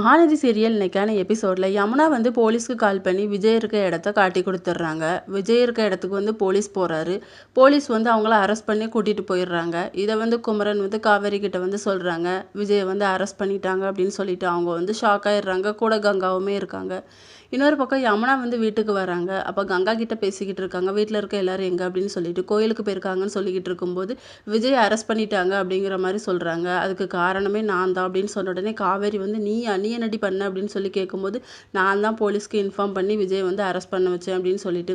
Mahanadi serial இன்னைக்கான எபிசோடில் யமுனா வந்து போலீஸ்க்கு கால் பண்ணி விஜய் இருக்க இடத்த காட்டி கொடுத்துட்றாங்க. விஜய் இருக்க இடத்துக்கு வந்து போலீஸ் போகிறாரு. போலீஸ் வந்து அவங்கள அரெஸ்ட் பண்ணி கூட்டிகிட்டு போயிடுறாங்க. இதை வந்து குமரன் வந்து காவேரி கிட்ட வந்து சொல்கிறாங்க, விஜயை வந்து அரெஸ்ட் பண்ணிட்டாங்க அப்படின்னு சொல்லிட்டு. அவங்க வந்து ஷாக் ஆயிடுறாங்க. கூட கங்காவுமே இருக்காங்க. இன்னொரு பக்கம் யமுனா வந்து வீட்டுக்கு வராங்க. அப்போ கங்கா கிட்ட பேசிக்கிட்டு இருக்காங்க, வீட்டில் இருக்க எல்லாரும் எங்கே அப்படின்னு சொல்லிட்டு. கோயிலுக்கு போயிருக்காங்கன்னு சொல்லிக்கிட்டு இருக்கும்போது விஜய் அரெஸ்ட் பண்ணிட்டாங்க அப்படிங்கிற மாதிரி சொல்கிறாங்க. அதுக்கு காரணமே நான் தான் அப்படின்னு சொன்ன உடனே காவேரி வந்து நீ என்னடி பண்ண அப்படின்னு சொல்லி கேட்கும்போது, நான் தான் போலீஸ்க்கு இன்ஃபார்ம் பண்ணி விஜய் வந்து அரெஸ்ட் பண்ண வச்சேன் அப்படின்னு சொல்லிட்டு.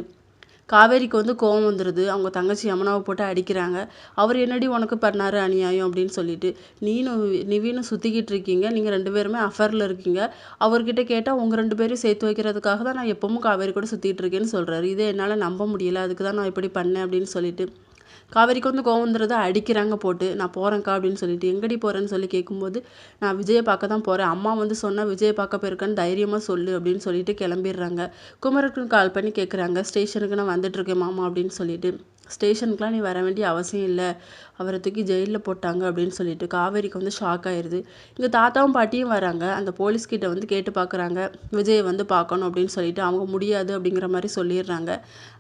காவேரிக்கு வந்து கோவம் வந்துடுது. அவங்க தங்கச்சி யமுனாவை போட்டு அடிக்கிறாங்க. அவர் என்னடி உனக்கு பண்ணாரு அநியாயம் அப்படின்னு சொல்லிட்டு. நீனும் நிவினும் சுற்றிக்கிட்டு இருக்கீங்க, நீங்கள் 2 பேருமே அஃபேரில் இருக்கீங்க. அவர்கிட்ட கேட்டால் உங்கள் 2 பேரையும் சேர்த்து வைக்கிறதுக்காக தான் நான் எப்பவும் காவேரி கூட சுற்றிட்டு இருக்கேன்னு சொல்கிறாரு. இதை என்னால் நம்ப முடியல, அதுக்கு தான் நான் இப்படி பண்ணேன் அப்படின்னு சொல்லிட்டு. காவேரிக்கு வந்து கோவம் வந்துடுது. அடிக்கிறாங்க போட்டு. நான் போகிறேன்க்கா அப்படின்னு சொல்லிட்டு. எங்கடி போகிறேன்னு சொல்லி கேட்கும்போது, நான் விஜயை பார்க்க தான் போகிறேன், அம்மா வந்து சொன்னால் விஜயை பார்க்க போயிருக்கேன்னு தைரியமாக சொல்லு அப்படின்னு சொல்லிட்டு கிளம்பிடுறாங்க. குமரனுக்கு கால் பண்ணி கேட்குறாங்க, ஸ்டேஷனுக்கு நான் வந்துட்டுருக்கேன் மாமா அப்படின்னு சொல்லிட்டு. ஸ்டேஷனுக்குலாம் நீ வர வேண்டிய அவசியம் இல்லை, அவரை தூக்கி ஜெயிலில் போட்டாங்க அப்படின்னு சொல்லிட்டு. காவேரிக்கு வந்து ஷாக் ஆயிடுது. இங்கே தாத்தாவும் பாட்டியும் வராங்க. அந்த போலீஸ்கிட்ட வந்து கேட்டு பார்க்குறாங்க, விஜயை வந்து பார்க்கணும் அப்படின்னு சொல்லிட்டு. அவங்க முடியாது அப்படிங்கிற மாதிரி சொல்லிடுறாங்க.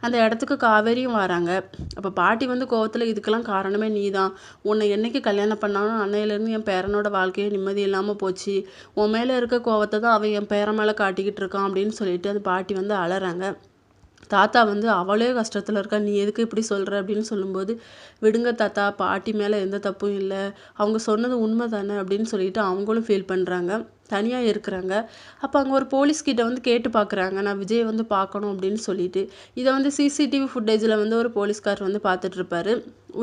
அந்த இடத்துக்கு காவேரியும் வராங்க. அப்போ பாட்டி வந்து கோவத்தில், இதுக்கெல்லாம் காரணமே நீ தான், உன்னை என்னைக்கு கல்யாணம் பண்ணாலும் அன்னையிலேருந்து என் பேரனோட வாழ்க்கையே நிம்மதி இல்லாமல் போச்சு, உன் மேலே இருக்க கோவத்தை தான் அவன் என் பேரன் மேலே காட்டிக்கிட்டு இருக்கான் அப்படின்னு சொல்லிட்டு அந்த பாட்டி வந்து அலறாங்க. தாத்தா வந்து அவளே கஷ்டத்தில் இருக்கா, நீ எதுக்கு இப்படி சொல்கிற அப்படின்னு சொல்லும்போது, விடுங்க தாத்தா, பாட்டி மேலே எந்த தப்பும் இல்லை, அவங்க சொன்னது உண்மை தானே அப்படின்னு சொல்லிட்டு அவங்களும் ஃபீல் பண்ணுறாங்க. தனியாக இருக்கிறாங்க. அப்போ அங்கே ஒரு போலீஸ்கிட்ட வந்து கேட்டு பார்க்குறாங்க, நான் விஜயை வந்து பார்க்கணும் அப்படின்னு சொல்லிட்டு. இதை வந்து சிசிடிவி ஃபுட்டேஜில் வந்து ஒரு போலீஸ்கார் வந்து பார்த்துட்ருப்பாரு.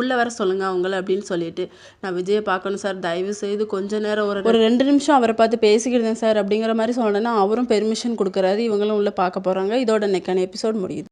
உள்ளே வர சொல்லுங்கள் அவங்கள அப்படின்னு சொல்லிட்டு. நான் விஜயை பார்க்கணும் சார், தயவு செய்து கொஞ்ச நேரம் ஒரு 2 நிமிஷம் அவரை பார்த்து பேசிக்கிட்டேன் சார் அப்படிங்கிற மாதிரி சொன்னேன்னா அவரும் பெர்மிஷன் கொடுக்குறாரு. இவங்களும் உள்ளே பார்க்க போகிறாங்க. இதோட இன்னைக்கான எபிசோட் முடியுது.